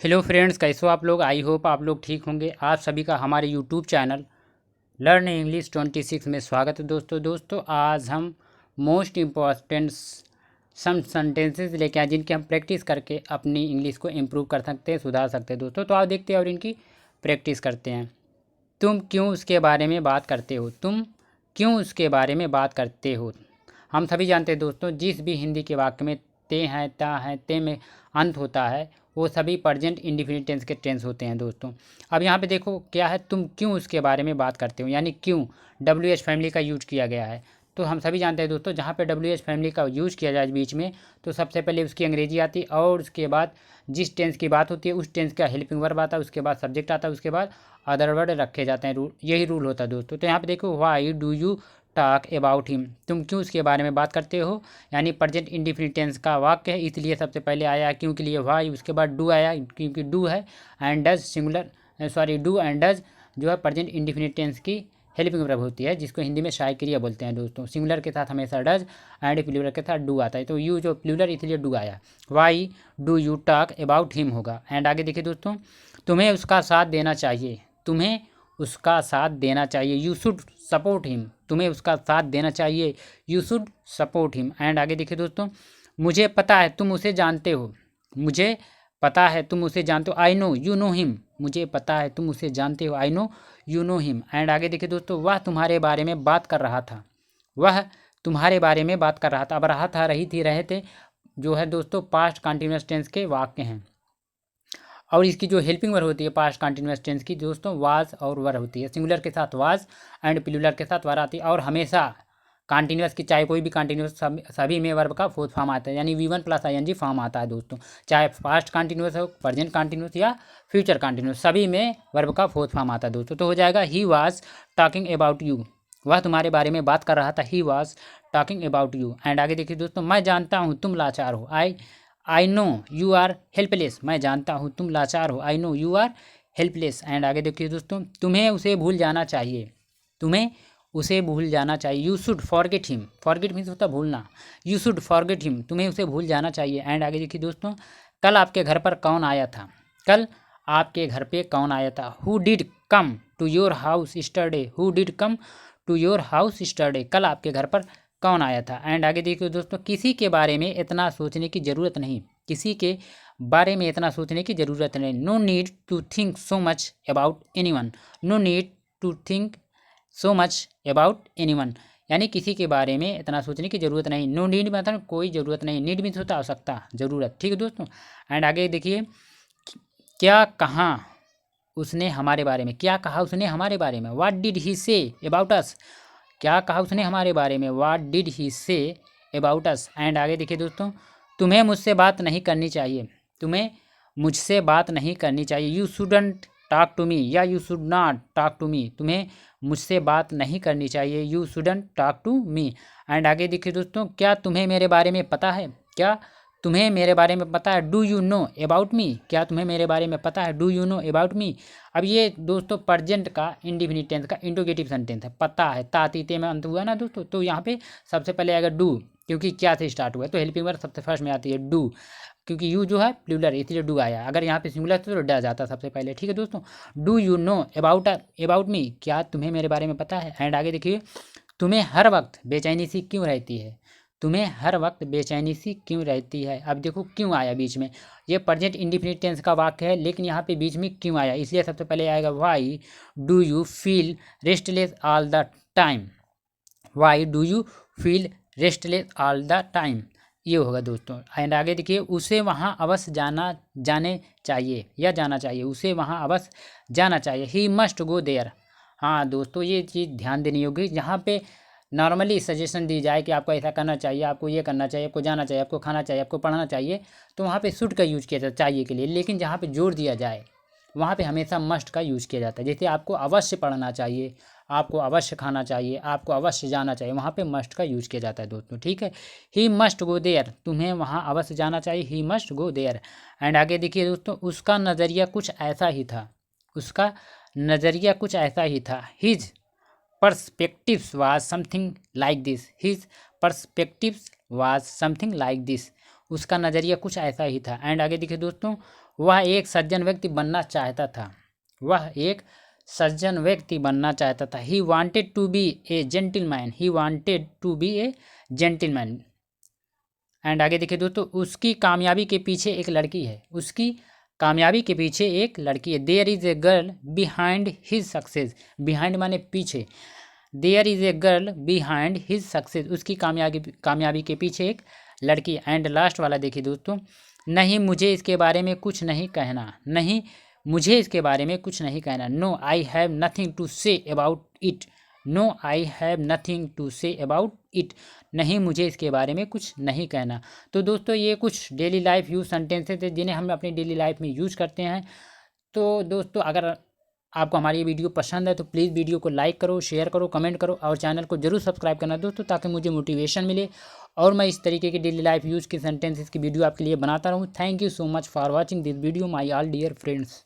Hello friends, कैसे हो आप लोग। आई होप आप लोग ठीक होंगे। आप सभी का हमारे यूट्यूब चैनल लर्न इंग्लिश 26 में स्वागत है। दोस्तों आज हम मोस्ट इम्पॉर्टेंट सम सेंटेंसेस लेके आए जिनकी हम प्रैक्टिस करके अपनी इंग्लिश को इम्प्रूव कर सकते हैं, सुधार सकते हैं। दोस्तों तो आप देखते हैं और इनकी प्रैक्टिस करते हैं। तुम क्यों उसके बारे में बात करते हो। तुम क्यों उसके बारे में बात करते हो। हम सभी जानते हैं दोस्तों, जिस भी हिंदी के वाक्य में ते हैं, ता हैं, ते में अंत होता है वो सभी प्रेजेंट इंडिफिनिट टेंस के टेंस होते हैं दोस्तों। अब यहाँ पे देखो क्या है, तुम क्यों उसके बारे में बात करते हो, यानी क्यों डब्ल्यू एच फैमिली का यूज किया गया है। तो हम सभी जानते हैं दोस्तों, जहाँ पे डब्ल्यू एच फैमिली का यूज़ किया जाए बीच में, तो सबसे पहले उसकी अंग्रेजी आती है और उसके बाद जिस टेंस की बात होती है उस टेंस का हेल्पिंग वर्ब आता है, उसके बाद सब्जेक्ट आता है, उसके बाद अदर वर्ड रखे जाते हैं। रूल यही रूल होता है दोस्तों। तो यहाँ पे देखो, why do you talk about him. तुम क्यों उसके बारे में बात करते हो, यानी प्रेजेंट इंडिफिनिट टेंस का वाक्य है, इसलिए सबसे पहले आया क्यों के लिए वाई, उसके बाद डू आया क्योंकि डू है, and does singular sorry do and does जो है प्रेजेंट इंडिफिनिट टेंस की हेल्पिंग वर्ब होती है, जिसको हिंदी में सहायक क्रिया बोलते हैं दोस्तों। सिंगुलर के साथ हमेशा डज एंड प्लूरल के साथ डू आता है, तो यू जो प्लूरल इसलिए डू आया। Why do you talk about him होगा। एंड आगे देखिए दोस्तों, तुम्हें उसका साथ देना चाहिए। तुम्हें उसका साथ देना चाहिए, यू शुड सपोर्ट हिम। तुम्हें उसका साथ देना चाहिए, you should support him. And आगे देखिए दोस्तों, मुझे पता है तुम उसे जानते हो। मुझे पता है तुम उसे जानते हो, I know you know him. मुझे पता है तुम उसे जानते हो, I know you know him. And आगे देखिए दोस्तों, वह तुम्हारे बारे में बात कर रहा था। वह तुम्हारे बारे में बात कर रहा था। अब रहा था, रही थी, रहे थे जो है दोस्तों पास्ट कंटिन्यूअस टेंस के वाक्य हैं, और इसकी जो हेल्पिंग वर्ब होती है पास्ट कंटिन्यूअस टेंस की दोस्तों वाज और वर होती है। सिंगुलर के साथ वाज एंड प्लूरल के साथ वर आती है, और हमेशा कंटिन्यूअस की चाहे कोई भी कंटिन्यूअस सभी में वर्ब का फोर्थ फॉर्म आता है, यानी V one plus I N G form आता है दोस्तों। चाहे पास्ट कंटिन्यूअस हो, प्रेजेंट कंटिन्यूअस या फ्यूचर कंटिन्यूअस, सभी में वर्ब का फोर्थ फॉर्म आता है दोस्तों। तो हो जाएगा he was talking about you. वह तुम्हारे बारे में बात कर रहा था, he was talking about you. And आगे देखिए दोस्तों, मैं जानता हूँ तुम लाचार हो। I know you are helpless. मैं जानता हूँ तुम लाचार हो, I know you are helpless. And आगे देखिए दोस्तों, तुम्हें उसे भूल जाना चाहिए। तुम्हें उसे भूल जाना चाहिए, you should forget him. Forget means होता है भूलना, यू शुड फॉरगेट हिम। तुम्हें उसे भूल जाना चाहिए। एंड आगे देखिए दोस्तों, कल आपके घर पर कौन आया था। कल आपके घर पे कौन आया था, who did come to your house yesterday. Who did come to your house yesterday. कल आपके घर पर कौन आया था। एंड आगे देखिए दोस्तों, किसी के बारे में इतना सोचने की ज़रूरत नहीं। किसी के बारे में इतना सोचने की ज़रूरत नहीं। No need to think so much about anyone. No need to think so much about anyone, यानी किसी के बारे में इतना सोचने की ज़रूरत नहीं। नो नीड मतलब कोई ज़रूरत नहीं, नीड मीन्स होता आवश्यकता, ज़रूरत। ठीक है दोस्तों। एंड आगे देखिए, क्या कहा उसने हमारे बारे में। क्या कहा उसने हमारे बारे में, what did he say about us. क्या कहा उसने हमारे बारे में, what did he say about us. And आगे देखिए दोस्तों, तुम्हें मुझसे बात नहीं करनी चाहिए। तुम्हें मुझसे बात नहीं करनी चाहिए, you shouldn't talk to me या you should not talk to me. तुम्हें मुझसे बात नहीं करनी चाहिए, you shouldn't talk to me. And आगे देखिए दोस्तों, क्या तुम्हें मेरे बारे में पता है। क्या तुम्हें मेरे बारे में पता है, do you know about me. क्या तुम्हें मेरे बारे में पता है, do you know about me. अब ये दोस्तों प्रेजेंट का इंडिफिनिट टेंस का इंट्रोगेटिव सेंटेंस है। पता है, तातीते में अंत हुआ ना दोस्तों, तो यहाँ पे सबसे पहले आएगा डू, क्योंकि क्या से स्टार्ट हुआ है, तो हेल्पिंग वर्ब सबसे फर्स्ट में आती है डू, क्योंकि यू जो है प्लूरल इसलिए डू आया। अगर यहाँ पे सिंगुलर तो डज आता सबसे पहले। ठीक है दोस्तों, do you know about me. क्या तुम्हें मेरे बारे में पता है। एंड आगे देखिए, तुम्हें हर वक्त बेचैनी सी क्यों रहती है। तुम्हें हर वक्त बेचैनी सी क्यों रहती है। अब देखो क्यों आया बीच में, ये प्रेजेंट इंडिफिनिट टेंस का वाक्य है, लेकिन यहाँ पे बीच में क्यों आया, इसलिए सबसे पहले आएगा why do you feel restless all the time. Why do you feel restless all the time, ये होगा दोस्तों। एंड आगे देखिए, उसे वहाँ अवश्य जाने चाहिए या जाना चाहिए। उसे वहाँ अवश्य जाना चाहिए, ही मस्ट गो देयर। हाँ दोस्तों, ये चीज़ ध्यान देनी होगी। जहाँ पे नॉर्मली सजेशन दी जाए कि आपको ऐसा करना चाहिए, आपको ये करना चाहिए, आपको जाना चाहिए, आपको खाना चाहिए, आपको पढ़ना चाहिए, तो वहाँ पे शुड का यूज़ किया जाता है चाहिए के लिए। लेकिन जहाँ पे जोर दिया जाए वहाँ पे हमेशा मस्ट का यूज़ किया जाता है। जैसे आपको अवश्य पढ़ना चाहिए, आपको अवश्य खाना चाहिए, आपको अवश्य जाना चाहिए, वहाँ पे मस्ट का यूज़ किया जाता है दोस्तों। ठीक है, ही मस्ट गो देयर। तुम्हें वहाँ अवश्य जाना चाहिए, he must go there. And आगे देखिए दोस्तों, उसका नज़रिया कुछ ऐसा ही था। उसका नज़रिया कुछ ऐसा ही था, his perspectives was something like this. His perspectives was something like this. उसका नज़रिया कुछ ऐसा ही था। एंड आगे देखिए दोस्तों, वह एक सज्जन व्यक्ति बनना चाहता था। वह एक सज्जन व्यक्ति बनना चाहता था। He wanted to be a gentleman. He wanted to be a gentleman. And आगे देखिए दोस्तों, उसकी कामयाबी के पीछे एक लड़की है। उसकी कामयाबी के पीछे एक लड़की है। There is a girl behind his success. Behind माने पीछे। There is a girl behind his success. उसकी कामयाबी के पीछे एक लड़की। एंड लास्ट वाला देखिए दोस्तों, नहीं मुझे इसके बारे में कुछ नहीं कहना। नहीं मुझे इसके बारे में कुछ नहीं कहना। No I have nothing to say about it. No I have nothing to say about it. नहीं मुझे इसके बारे में कुछ नहीं कहना। तो दोस्तों ये कुछ डेली लाइफ यूज सेंटेंसेस थे जिन्हें हम अपनी डेली लाइफ में यूज करते हैं। तो दोस्तों अगर आपको हमारी ये वीडियो पसंद है तो प्लीज़ वीडियो को लाइक करो, शेयर करो, कमेंट करो और चैनल को जरूर सब्सक्राइब करना दोस्तों, ताकि मुझे मोटिवेशन मिले और मैं इस तरीके की डेली लाइफ यूज की सेंटेंसेस की वीडियो आपके लिए बनाता रहूँ। Thank you so much for watching this video my all dear friends.